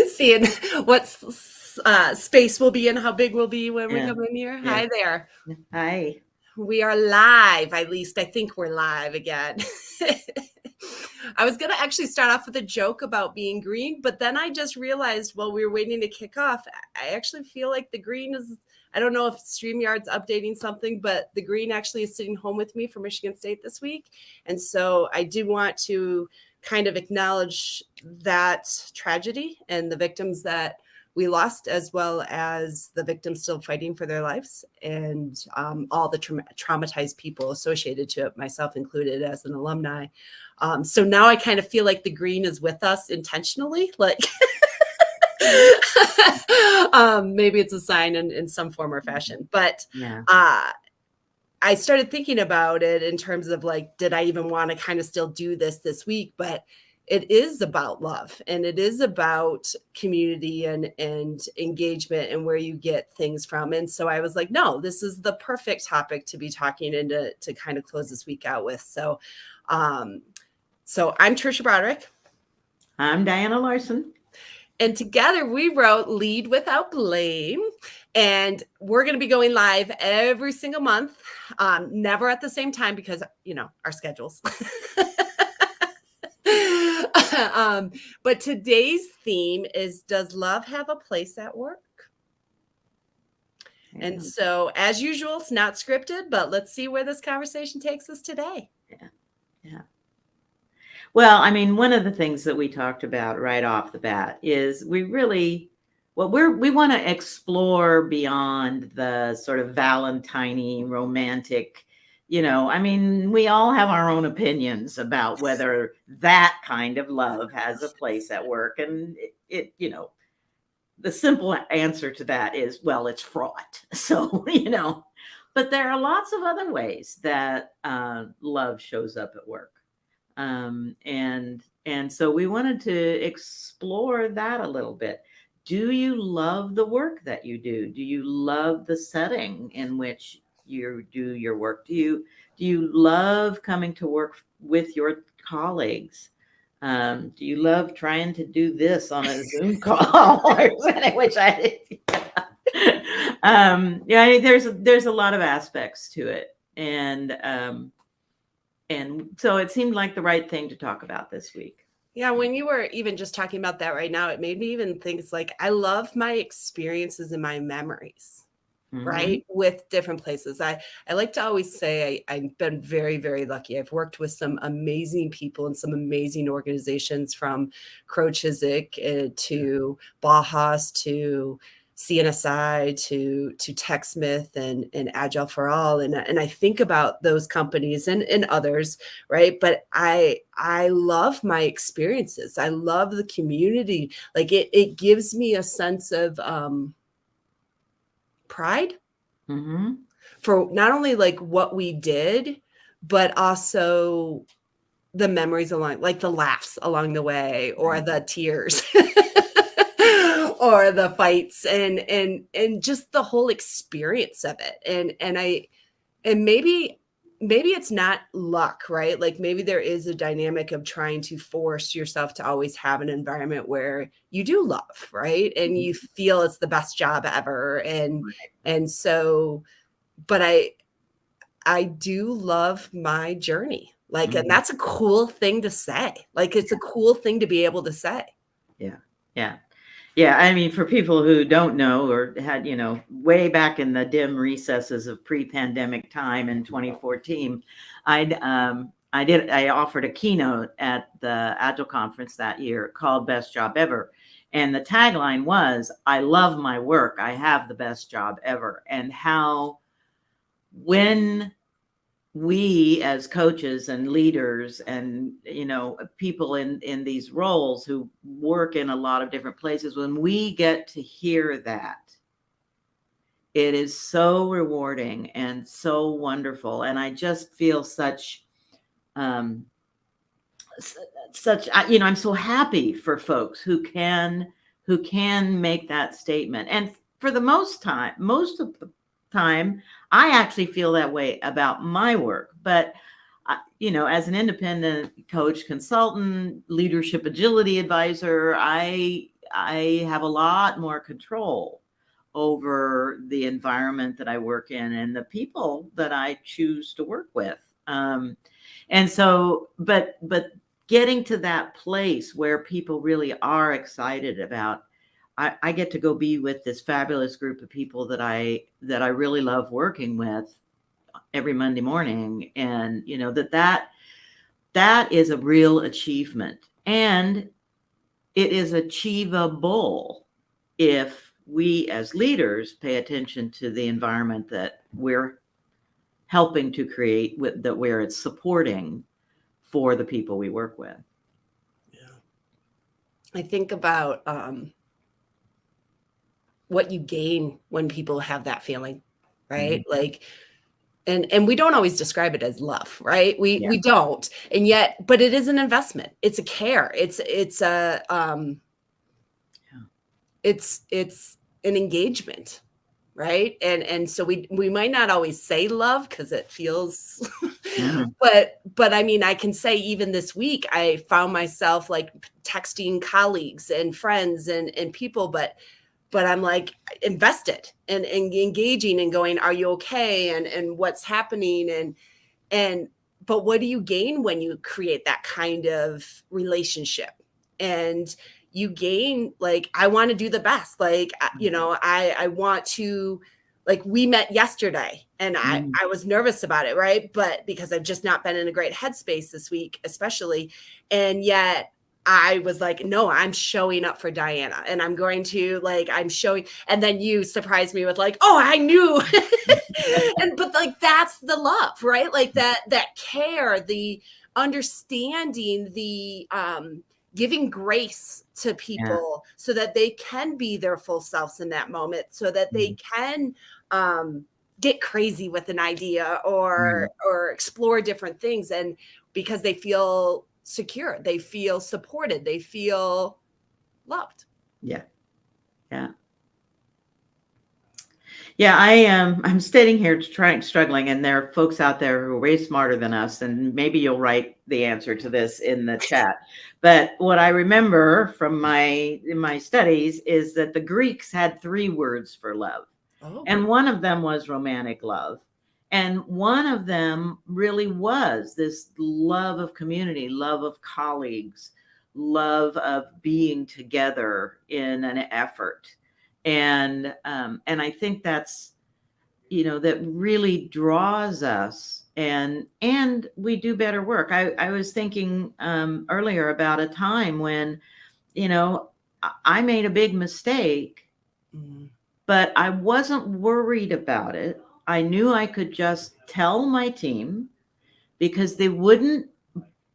Seeing what space will be and how big we'll be when we Yeah. come in here. Yeah. Hi there. Hi. We are live. At least I think we're live again. I was going to actually start off with a joke about being green, but then I just realized while we were waiting to kick off, I actually feel like the green is, I don't know if StreamYard's updating something, but the green actually is sitting home with me for Michigan State this week. And so I do want to kind of acknowledge that tragedy and the victims that we lost, as well as the victims still fighting for their lives, and all the traumatized people associated to it, myself included as an alumni. So now I kind of feel like the green is with us intentionally, like maybe it's a sign in some form or fashion. But Yeah. I started thinking about it in terms of like, did I even want to kind of still do this week? But it is about love, and it is about community and engagement and where you get things from. And so I was like, no, this is the perfect topic to be talking and to kind of close this week out with. So I'm Tricia Broderick. I'm Diana Larsen. And together we wrote Lead Without Blame. And we're going to be going live every single month, never at the same time because, our schedules. But today's theme is, does love have a place at work? Yeah. And so, as usual, it's not scripted, but let's see where this conversation takes us today. Yeah. Well, I mean, one of the things that we talked about right off the bat is we want to explore beyond the sort of Valentine romantic, I mean, we all have our own opinions about whether that kind of love has a place at work. And the simple answer to that is, well, it's fraught. So, but there are lots of other ways that love shows up at work. And so we wanted to explore that a little bit. Do you love the work that you do? Do you love the setting in which you do your work? Do you love coming to work with your colleagues? Do you love trying to do this on a Zoom call or something, which I there's a lot of aspects to it. And so it seemed like the right thing to talk about this week. Yeah, when you were even just talking about that right now, it made me even think, it's like, I love my experiences and my memories, right? With different places. I like to always say I've been very, very lucky. I've worked with some amazing people and some amazing organizations, from Crow Chiswick to Bauhaus to CNSI to TechSmith and Agile for All. And I think about those companies and others, right? But I love my experiences. I love the community. Like it gives me a sense of pride for not only like what we did, but also the memories along, like the laughs along the way, or the tears. Or the fights and just the whole experience of it. And maybe it's not luck, right? Like maybe there is a dynamic of trying to force yourself to always have an environment where you do love, right? And you feel it's the best job ever. And so, but I do love my journey. Like, and that's a cool thing to say. Like, it's a cool thing to be able to say. Yeah, I mean, for people who don't know or had, way back in the dim recesses of pre-pandemic time in 2014, I offered a keynote at the Agile conference that year called Best Job Ever. And the tagline was, I love my work. I have the best job ever. And how when we as coaches and leaders and people in these roles who work in a lot of different places, when we get to hear that, it is so rewarding and so wonderful. And I just feel such I'm so happy for folks who can make that statement. And for the most of the time, I actually feel that way about my work. But as an independent coach, consultant, leadership agility advisor, I have a lot more control over the environment that I work in and the people that I choose to work with. And so, but getting to that place where people really are excited about, I get to go be with this fabulous group of people that I really love working with every Monday morning. And, that is a real achievement, and it is achievable if we as leaders pay attention to the environment that we're helping to create, that where it's supporting for the people we work with. Yeah. I think about what you gain when people have that feeling, right? Mm-hmm. Like, and we don't always describe it as love, right? Yeah. We don't, and yet, but it is an investment. It's a care. It's a it's an engagement, right? And so we might not always say love because it feels, but I mean, I can say even this week I found myself like texting colleagues and friends and people, but I'm like invested and engaging and going, are you okay? And what's happening? And, but what do you gain when you create that kind of relationship? And you gain, like, I want to do the best. Like, I want to, like, we met yesterday and I was nervous about it. Right. But because I've just not been in a great headspace this week, especially. And yet, I was like, no, I'm showing up for Diana and I'm going to, like, I'm showing. And then you surprised me with like, oh, I knew. But like, that's the love, right? Like that care, the understanding, the giving grace to people so that they can be their full selves in that moment, so that they can get crazy with an idea or explore different things. And because they feel secure, they feel supported, they feel loved. Yeah. I'm sitting here struggling, and there are folks out there who are way smarter than us, and maybe you'll write the answer to this in the chat. But what I remember from my studies is that the Greeks had 3 words for love. And one of them was romantic love. And one of them really was this love of community, love of colleagues, love of being together in an effort. And I think that's, that really draws us, and we do better work. I was thinking earlier about a time when, I made a big mistake, but I wasn't worried about it. I knew I could just tell my team because they wouldn't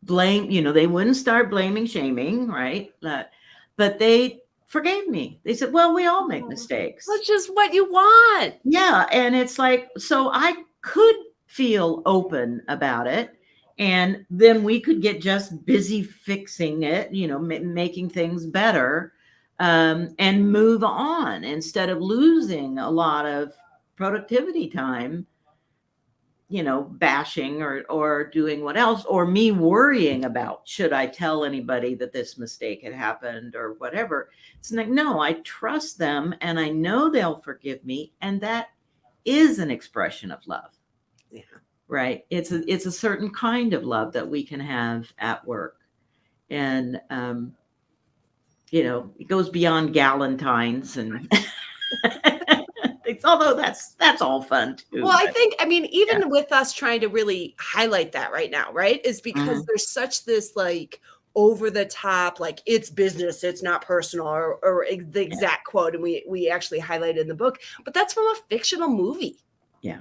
blame, they wouldn't start blaming, shaming, right? But they forgave me. They said, well, we all make mistakes. That's just what you want. Yeah. And it's like, so I could feel open about it. And then we could get just busy fixing it, making things better, and move on instead of losing a lot of productivity time, bashing or doing what else, or me worrying about, should I tell anybody that this mistake had happened or whatever. It's like, no, I trust them and I know they'll forgive me. And that is an expression of love. Yeah. Right. It's a certain kind of love that we can have at work. And, it goes beyond Valentines and although that's all fun too. Well, I think, even with us trying to really highlight that right now, right, is because there's such this like over the top, like it's business, it's not personal, or the exact quote, and we actually highlighted in the book, but that's from a fictional movie. Yeah.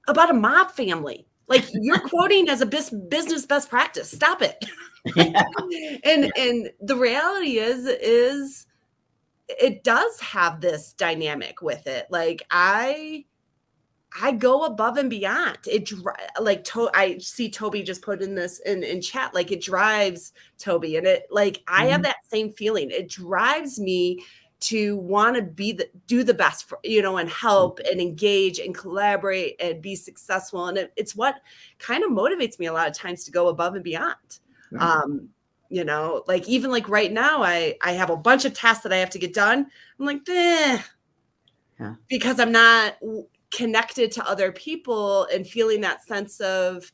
About a mob family. Like you're quoting as a business best practice. Stop it. Yeah. And the reality is it does have this dynamic with it. Like I go above and beyond. I see Toby just put in this in chat, like it drives Toby, and it, like, I have that same feeling. It drives me to want to do the best for, and help and engage and collaborate and be successful. And it's what kind of motivates me a lot of times to go above and beyond. Right. Like even like right now, I have a bunch of tasks that I have to get done. I'm like, yeah, because I'm not connected to other people and feeling that sense of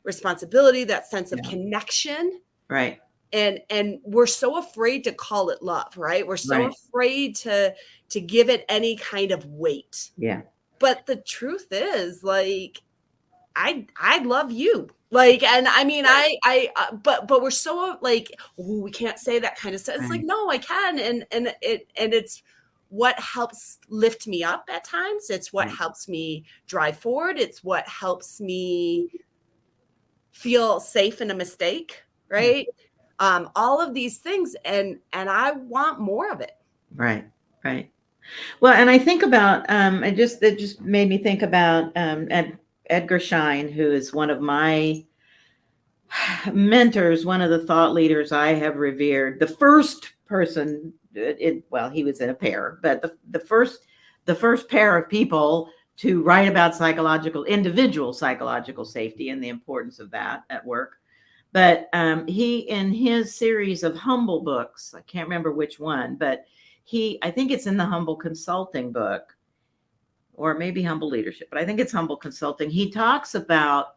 responsibility, that sense of connection. Right. And we're so afraid to call it love, right? We're so Right. afraid to give it any kind of weight. Yeah. But the truth is, like, I love you. Like, and I mean, but we're so like, we can't say that kind of stuff. It's like, no, I can. And it's what helps lift me up at times. It's what helps me drive forward. It's what helps me feel safe in a mistake, right? All of these things. And I want more of it. Right. Right. Well, and I think about, it just made me think about Edgar Schein, who is one of my mentors, one of the thought leaders I have revered. The first person, well, he was in a pair, but the first pair of people to write about individual psychological safety and the importance of that at work. But he, in his series of Humble books, I can't remember which one, but I think it's in the Humble Consulting book, or maybe Humble Leadership, but I think it's Humble Consulting. He talks about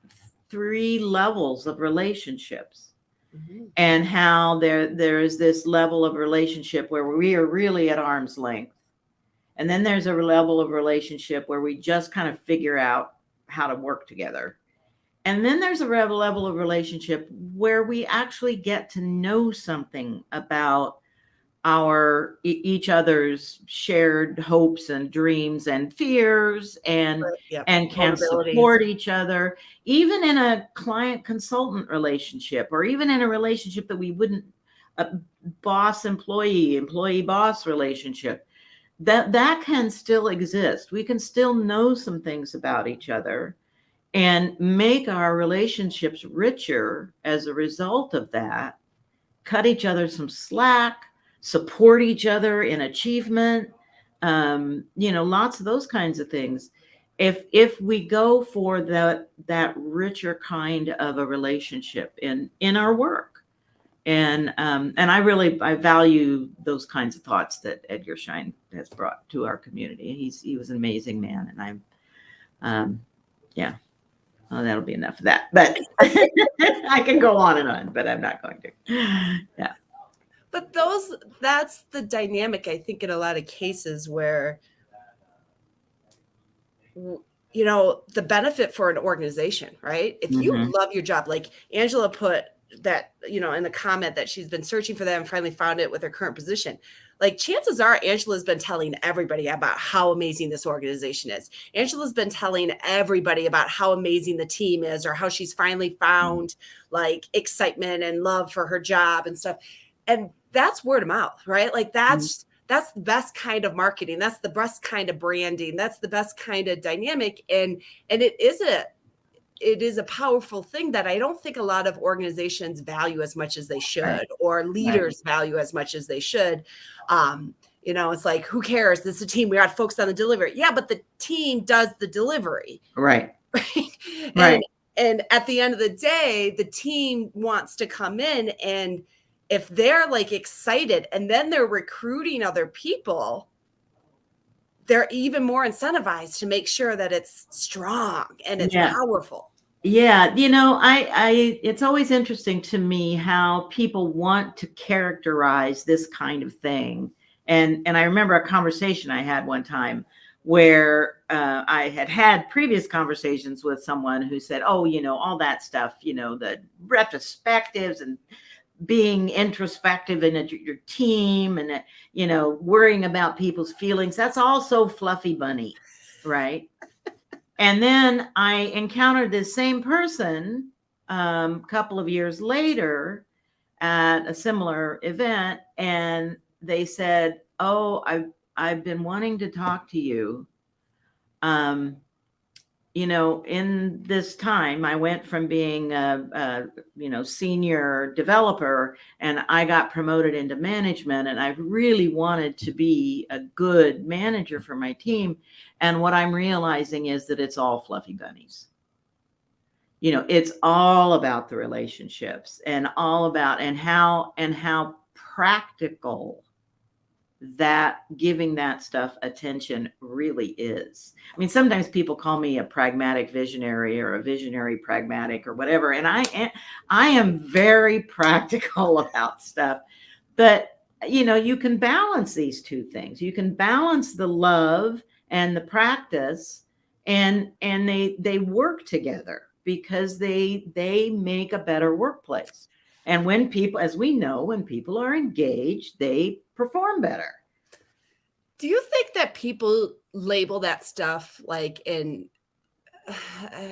3 levels of relationships, and how there is this level of relationship where we are really at arm's length. And then there's a level of relationship where we just kind of figure out how to work together. And then there's a level of relationship where we actually get to know something about each other's shared hopes and dreams and fears, and can support each other, even in a client consultant relationship, or even in a relationship that we wouldn't, a boss employee boss relationship, that can still exist. We can still know some things about each other and make our relationships richer as a result of that, cut each other some slack, support each other in achievement, lots of those kinds of things. If we go for that richer kind of a relationship in our work, and I value those kinds of thoughts that Edgar Schein has brought to our community. He was an amazing man, and I'm Oh, that'll be enough of that. But I can go on and on, but I'm not going to. Yeah. But that's the dynamic, I think, in a lot of cases where, the benefit for an organization, right? If you love your job, like Angela put that, in the comment that she's been searching for that and finally found it with her current position. Like, chances are Angela's been telling everybody about how amazing this organization is. Angela's been telling everybody about how amazing the team is, or how she's finally found like excitement and love for her job and stuff. And that's word of mouth, right? Like that's the best kind of marketing. That's the best kind of branding. That's the best kind of dynamic. And it is a powerful thing that I don't think a lot of organizations value as much as they should, or leaders value as much as they should. It's like, who cares? This is a team. We got to focus on the delivery. Yeah, but the team does the delivery. Right. And at the end of the day, the team wants to come in, and if they're like excited and then they're recruiting other people, they're even more incentivized to make sure that it's strong and it's powerful. Yeah. It's always interesting to me how people want to characterize this kind of thing. And I remember a conversation I had one time where I had previous conversations with someone who said, oh, all that stuff, the retrospectives and being introspective in your team, and worrying about people's feelings, that's all so fluffy bunny, right? And then I encountered this same person a couple of years later at a similar event, and they said, oh, I've been wanting to talk to you, in this time, I went from being a senior developer, and I got promoted into management, and I really wanted to be a good manager for my team. And what I'm realizing is that it's all fluffy bunnies. It's all about the relationships, and all about and how practical that giving that stuff attention really is. I mean, sometimes people call me a pragmatic visionary, or a visionary pragmatic, or whatever, and I am very practical about stuff. But you can balance these two things. You can balance the love and the practice, and they work together, because they make a better workplace. And when people, as we know, when people are engaged, they perform better. Do you think that people label that stuff like in,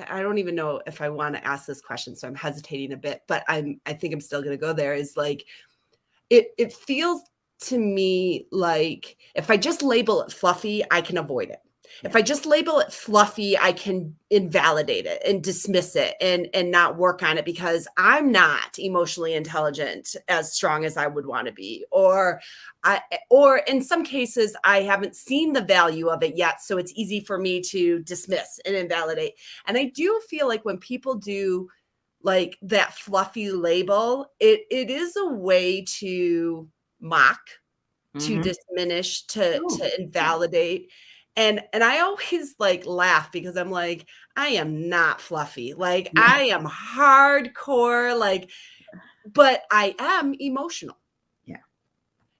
I don't even know if I want to ask this question, so I'm hesitating a bit, but I think I'm still going to go there, is like, it feels to me like if I just label it fluffy, I can avoid it. If I just label it fluffy, I can invalidate it and dismiss it and not work on it, because I'm not emotionally intelligent as strong as I would want to be. Or in some cases, I haven't seen the value of it yet. So it's easy for me to dismiss and invalidate. And I do feel like when people do like that fluffy label, it is a way to mock, to diminish, to invalidate. And I always like laugh, because I'm like, I am not fluffy. Like, I am hardcore, like, but I am emotional. Yeah.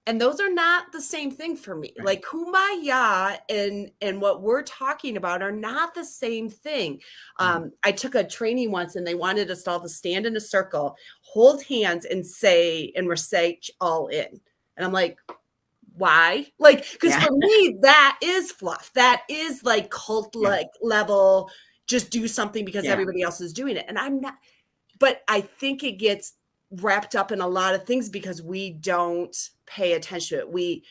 And those are not the same thing for me. Right. Like kumbaya and what we're talking about are not the same thing. I took a training once, and they wanted us all to stand in a circle, hold hands, and say and recite all in. And I'm like, why? Like, because for me, that is fluff. That is like cult like level, just do something because everybody else is doing it. And I'm not, but I think it gets wrapped up in a lot of things because we don't pay attention to it. We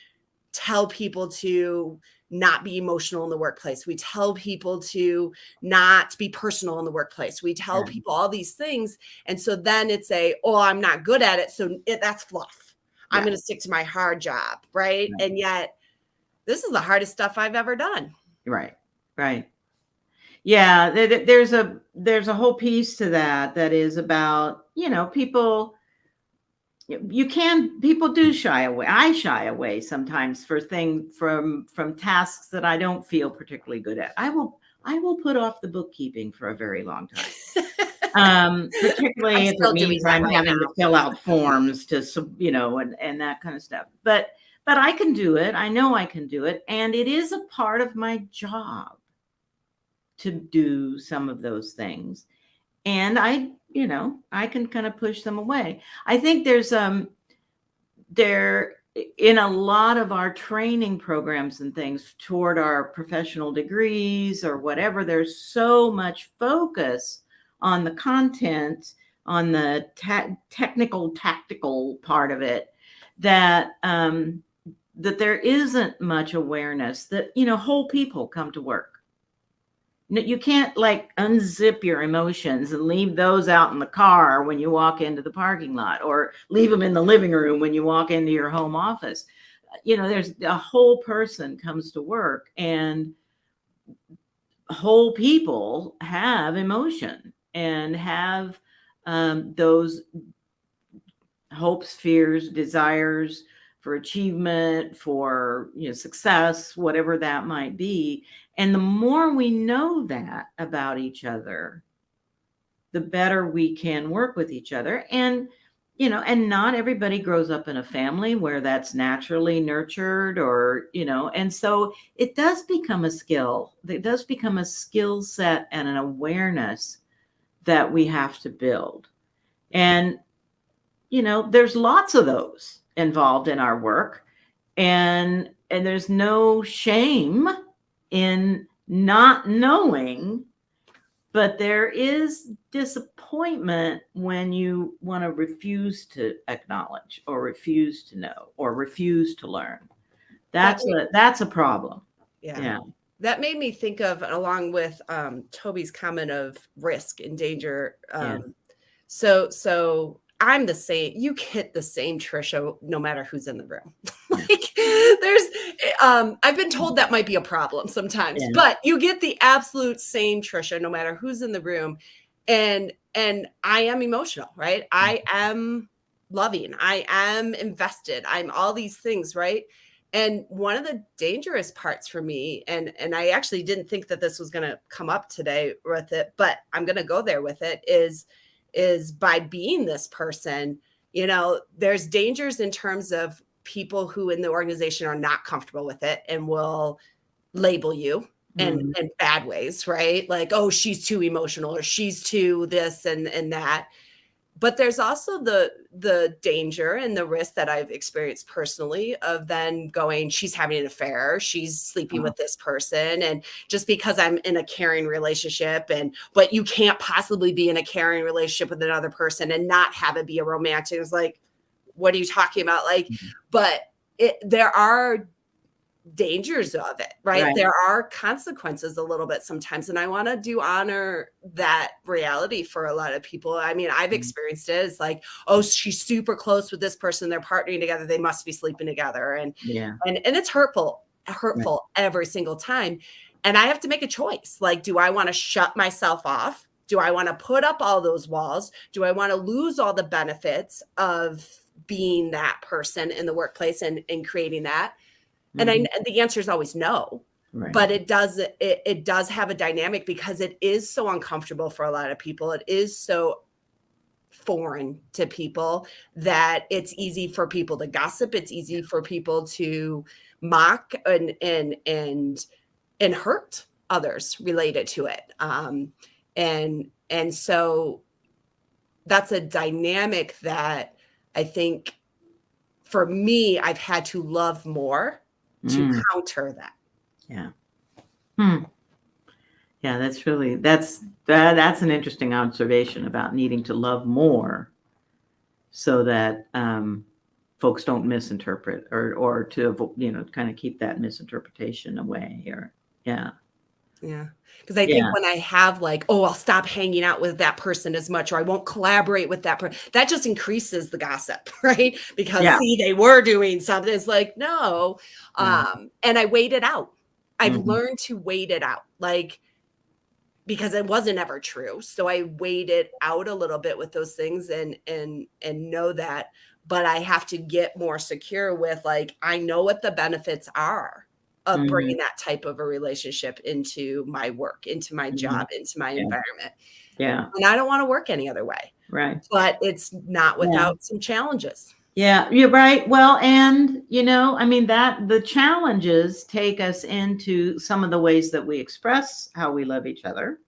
tell people to not be emotional in the workplace. We tell people to not be personal in the workplace. We tell people all these things. And so then it's I'm not good at it. So that's fluff. I'm going to stick to my hard job. Right. And yet this is the hardest stuff I've ever done. Right. Yeah. There's a whole piece to that is about, people do shy away. I shy away sometimes from tasks that I don't feel particularly good at. I will put off the bookkeeping for a very long time. Particularly if it means I'm having to fill out forms to, and that kind of stuff. But I can do it. I know I can do it. And it is a part of my job to do some of those things. And I can kind of push them away. I think there's in a lot of our training programs and things toward our professional degrees or whatever, there's so much focus on the content, on the technical, tactical part of it, that that there isn't much awareness that, whole people come to work. You can't like unzip your emotions and leave those out in the car when you walk into the parking lot, or leave them in the living room when you walk into your home office. There's a whole person comes to work, and whole people have emotion and have those hopes, fears, desires for achievement, for success, whatever that might be. And the more we know that about each other, the better we can work with each other. And and not everybody grows up in a family where that's naturally nurtured, or and so it does become a skill. It does become a skill set and an awareness that we have to build. And there's lots of those involved in our work, and there's no shame in not knowing, but there is disappointment when you want to refuse to acknowledge, or refuse to know, or refuse to learn. That's a problem. Yeah. that made me think of, along with Toby's comment of risk and danger. Yeah. So I'm the same. You hit the same, Tricia, no matter who's in the room. Yeah. Like there's, I've been told that might be a problem sometimes, Yeah. but you get the absolute same, Tricia, no matter who's in the room. And I am emotional, right? I am loving. I am invested. I'm all these things, right? And one of the dangerous parts for me, and I actually didn't think that this was going to come up today with it, but I'm going to go there with it, is by being this person, you know, there's dangers in terms of people who in the organization are not comfortable with it and will label you in bad ways, right? Like, oh, she's too emotional, or she's too this and that. But there's also the danger and the risk that I've experienced personally of then going, she's having an affair, she's sleeping with this person, and just because I'm in a caring relationship, but you can't possibly be in a caring relationship with another person and not have it be a romantic. It's like, what are you talking about? Like, but there are dangers of it, right? There are consequences a little bit sometimes. And I want to do honor that reality for a lot of people. I mean, I've experienced it. It's like, oh, she's super close with this person. They're partnering together. They must be sleeping together. And it's hurtful every single time. And I have to make a choice. Like, do I want to shut myself off? Do I want to put up all those walls? Do I want to lose all the benefits of being that person in the workplace and creating that? And the answer is always no, but it does have a dynamic because it is so uncomfortable for a lot of people. It is so foreign to people that it's easy for people to gossip. It's easy for people to mock and hurt others related to it. And so that's a dynamic that I think for me, I've had to love more to counter that. Yeah. Yeah, that's an interesting observation about needing to love more so that folks don't misinterpret or to, you know, kind of keep that misinterpretation away Yeah. Because I think when I have like, oh, I'll stop hanging out with that person as much, or I won't collaborate with that person, that just increases the gossip, right? Because see, they were doing something. It's like, no. And I wait it out. I've learned to wait it out, like, because it wasn't ever true. So I wait it out a little bit with those things and know that, but I have to get more secure with, like, I know what the benefits are of bringing that type of a relationship into my work, into my job, into my environment. Yeah. And I don't want to work any other way. Right. But it's not without some challenges. Yeah, you're right. Well, and, you know, I mean, that the challenges take us into some of the ways that we express how we love each other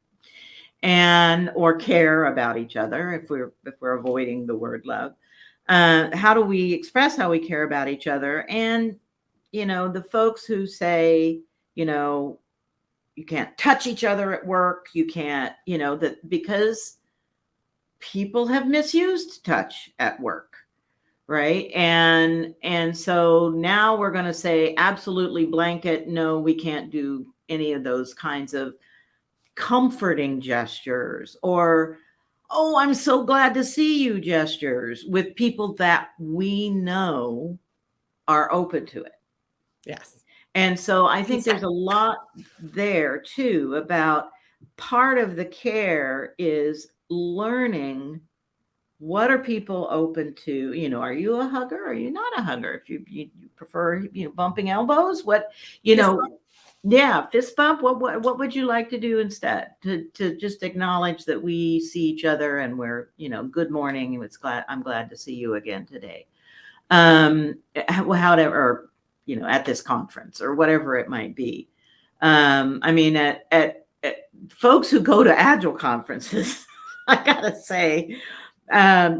and or care about each other if we're avoiding the word love. How do we express how we care about each other? And, you know, the folks who say, you know, you can't touch each other at work, you can't, you know, that because people have misused touch at work. Right. And so now we're going to say absolutely blanket, no, we can't do any of those kinds of comforting gestures or, oh, I'm so glad to see you gestures with people that we know are open to it. Yes. And so I think there's a lot there too about part of the care is learning what are people open to? You know, are you a hugger? Are you not a hugger? If you prefer, you know, bumping elbows, what, you know, fist bump. What would you like to do instead? To just acknowledge that we see each other and we're, you know, good morning. I'm glad to see you again today. However, or, you know, at this conference or whatever it might be. I mean, at folks who go to Agile conferences, I gotta say,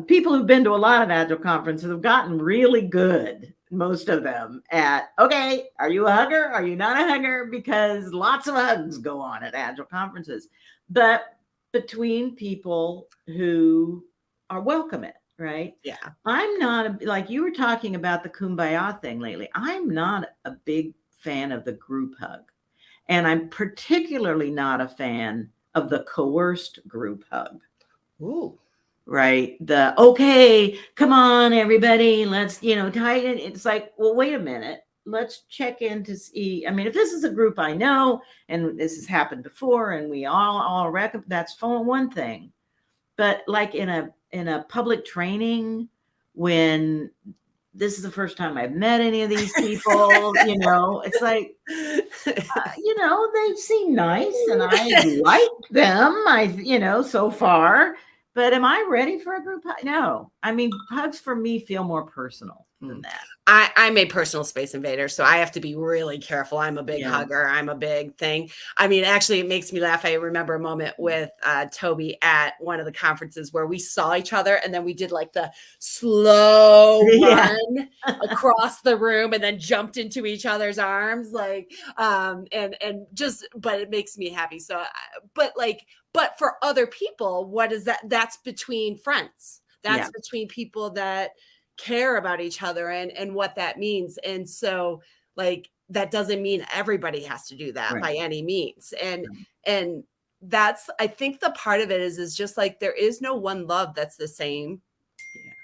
people who've been to a lot of Agile conferences have gotten really good, most of them, at, okay, are you a hugger? Are you not a hugger? Because lots of hugs go on at Agile conferences. But between people who are welcoming, right? Yeah. I'm not, like you were talking about the kumbaya thing lately. I'm not a big fan of the group hug. And I'm particularly not a fan of the coerced group hug. Ooh. Right? The, okay, come on, everybody, let's, tighten. It's like, well, wait a minute. Let's check in to see. I mean, if this is a group I know and this has happened before and we all reckon, that's one thing. But like in a public training, when this is the first time I've met any of these people, it's like, they seem nice and I like them, so far. But am I ready for a group hug? No. I mean, hugs for me feel more personal than that. I'm a personal space invader, so I have to be really careful. I'm a big hugger. I'm a big thing. I mean, actually, it makes me laugh. I remember a moment with Toby at one of the conferences where we saw each other and then we did like the slow run across the room and then jumped into each other's arms, like, but it makes me happy. So, but for other people, what is that? That's between friends. That's between people that care about each other and what that means. And so like that doesn't mean everybody has to do that by any means. And that's, I think the part of it is just like there is no one love that's the same.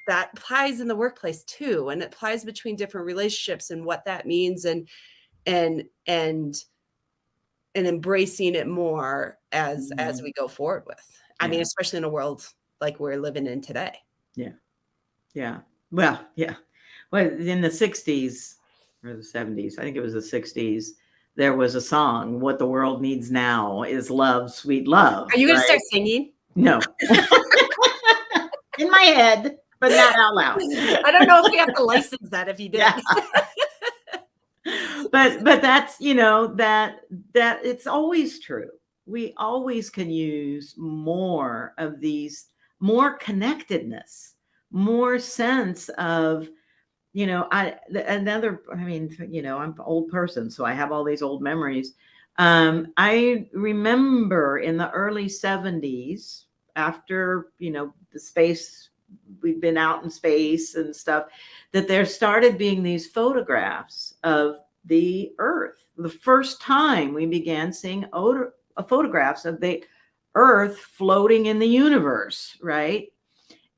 That applies in the workplace too, and it applies between different relationships and what that means, and embracing it more as we go forward with. I mean, especially in a world like we're living in today. Well, in the 60s or the 70s, I think it was the 60s, there was a song, "What the World Needs Now Is Love, Sweet Love." Are you going to start singing? No. In my head, but not out loud. I don't know if we have to license that if you did. But that's, that it's always true. We always can use more of these, more connectedness, more sense of, I'm an old person, so I have all these old memories. I remember in the early 70s, after, the space, we've been out in space and stuff, that there started being these photographs of the Earth. The first time we began seeing photographs of the Earth floating in the universe, right?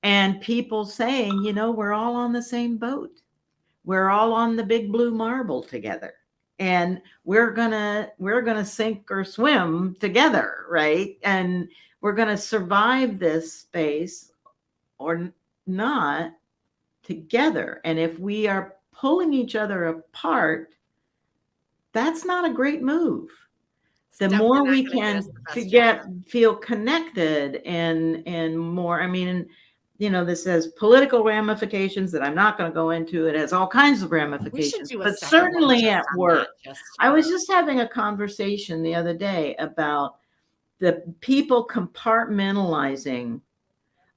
And people saying, we're all on the same boat. We're all on the big blue marble together. And we're gonna sink or swim together, right? And we're gonna survive this space or not together. And if we are pulling each other apart, that's not a great move. The more we can feel connected and more, I mean, this has political ramifications that I'm not going to go into. It has all kinds of ramifications, but certainly at work. I was just having a conversation the other day about the people compartmentalizing.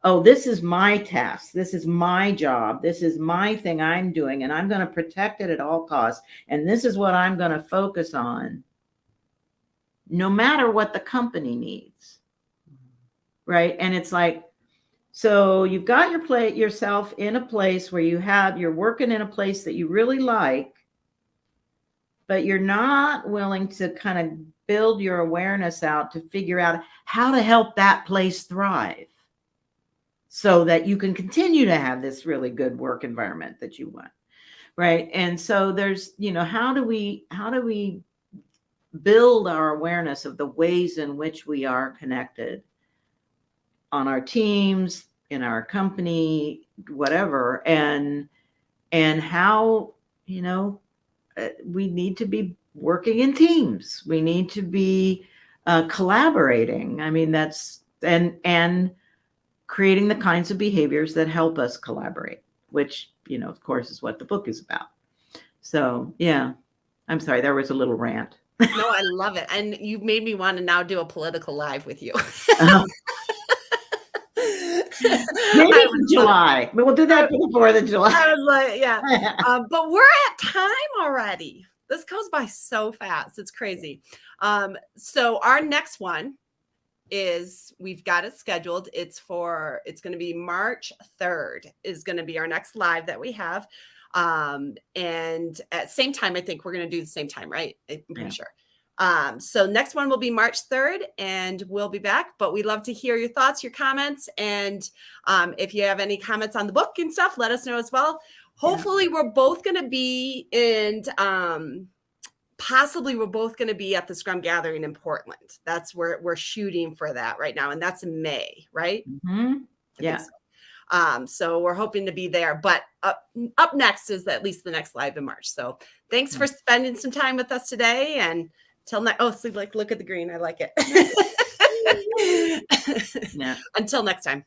Oh, this is my task. This is my job. This is my thing I'm doing, and I'm going to protect it at all costs. And this is what I'm going to focus on, no matter what the company needs. Right. And it's like, so you've got yourself in a place where you're working in a place that you really like, but you're not willing to kind of build your awareness out to figure out how to help that place thrive so that you can continue to have this really good work environment that you want. Right. And so there's, how do we build our awareness of the ways in which we are connected on our teams, in our company, whatever, and how, we need to be working in teams. We need to be collaborating. I mean, that's, and creating the kinds of behaviors that help us collaborate, which, of course, is what the book is about. So, yeah, I'm sorry, there was a little rant. No, I love it. And you've made me want to now do a political live with you. Maybe in July. We'll do that before the July. I was like, yeah. But we're at time already. This goes by so fast. It's crazy. So our next one is, we've got it scheduled. It's going to be March 3rd is going to be our next live that we have. And at same time, I think we're going to do the same time, right? I'm pretty sure. So next one will be March 3rd, and we'll be back. But we'd love to hear your thoughts, your comments, and if you have any comments on the book and stuff, let us know as well. Hopefully, we're both going to be in. Possibly, we're both going to be at the Scrum Gathering in Portland. That's where we're shooting for that right now, and that's in May, right? Mm-hmm. Yeah. So we're hoping to be there, but up next is at least the next live in March. So thanks for spending some time with us today, and till next. Oh, so look at the green. I like it. Yeah. Until next time.